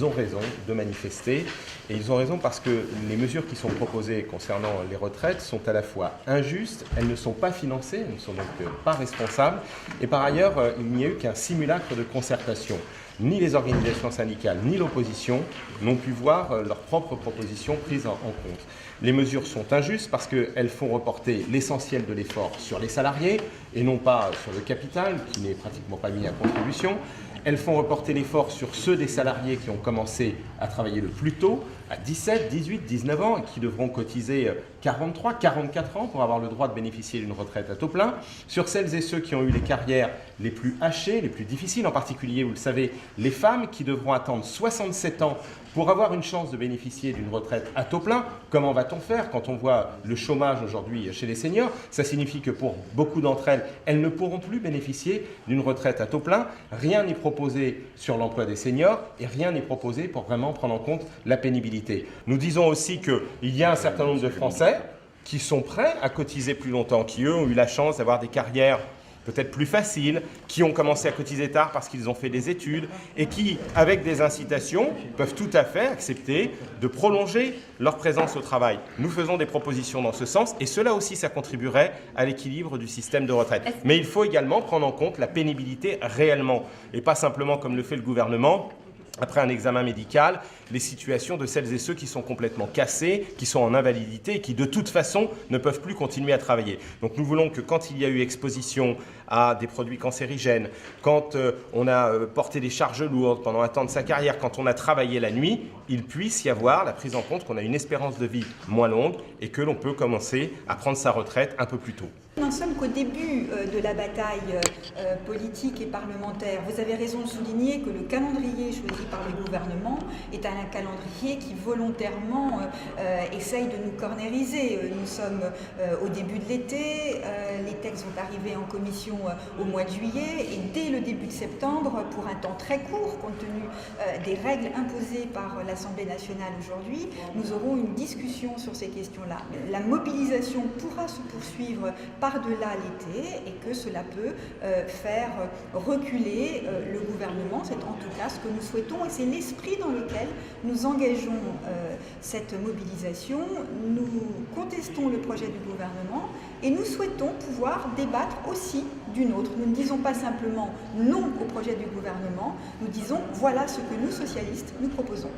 ils ont raison de manifester. Et ils ont raison parce que les mesures qui sont proposées concernant les retraites sont à la fois injustes, elles ne sont pas financées, elles ne sont donc pas responsables. Et par ailleurs, il n'y a eu qu'un simulacre de concertation. Ni les organisations syndicales, ni l'opposition n'ont pu voir leurs propres propositions prises en compte. Les mesures sont injustes parce qu'elles font reporter l'essentiel de l'effort sur les salariés et non pas sur le capital, qui n'est pratiquement pas mis à contribution. Elles font reporter l'effort sur ceux des salariés qui ont commencé à travailler le plus tôt, à 17, 18, 19 ans, et qui devront cotiser 43, 44 ans pour avoir le droit de bénéficier d'une retraite à taux plein, sur celles et ceux qui ont eu les carrières les plus hachées, les plus difficiles, en particulier, vous le savez, les femmes qui devront attendre 67 ans pour avoir une chance de bénéficier d'une retraite à taux plein. Comment va-t-on faire quand on voit le chômage aujourd'hui chez les seniors? Ça signifie que pour beaucoup d'entre elles, elles ne pourront plus bénéficier d'une retraite à taux plein. Rien n'est proposé sur l'emploi des seniors et rien n'est proposé pour vraiment prendre en compte la pénibilité. Nous disons aussi qu'il y a un certain nombre de Français qui sont prêts à cotiser plus longtemps, qui eux ont eu la chance d'avoir des carrières peut-être plus faciles, qui ont commencé à cotiser tard parce qu'ils ont fait des études et qui, avec des incitations, peuvent tout à fait accepter de prolonger leur présence au travail. Nous faisons des propositions dans ce sens et cela aussi, ça contribuerait à l'équilibre du système de retraite. Mais il faut également prendre en compte la pénibilité réellement et pas simplement comme le fait le gouvernement, après un examen médical, les situations de celles et ceux qui sont complètement cassés, qui sont en invalidité et qui de toute façon ne peuvent plus continuer à travailler. Donc nous voulons que quand il y a eu exposition à des produits cancérigènes, quand on a porté des charges lourdes pendant un temps de sa carrière, quand on a travaillé la nuit, il puisse y avoir la prise en compte qu'on a une espérance de vie moins longue et que l'on peut commencer à prendre sa retraite un peu plus tôt. Nous n'en sommes qu'au début de la bataille politique et parlementaire. Vous avez raison de souligner que le calendrier choisi par le gouvernement est un calendrier qui volontairement essaye de nous cornériser. Nous sommes au début de l'été, les textes vont arriver en commission au mois de juillet et dès le début de septembre, pour un temps très court, compte tenu des règles imposées par l'Assemblée nationale aujourd'hui, nous aurons une discussion sur ces questions-là. La mobilisation pourra se poursuivre par-delà l'été et que cela peut faire reculer le gouvernement. C'est en tout cas ce que nous souhaitons et c'est l'esprit dans lequel nous engageons cette mobilisation. Nous contestons le projet du gouvernement et nous souhaitons pouvoir débattre aussi du nôtre. Nous ne disons pas simplement non au projet du gouvernement, nous disons voilà ce que nous, socialistes, nous proposons.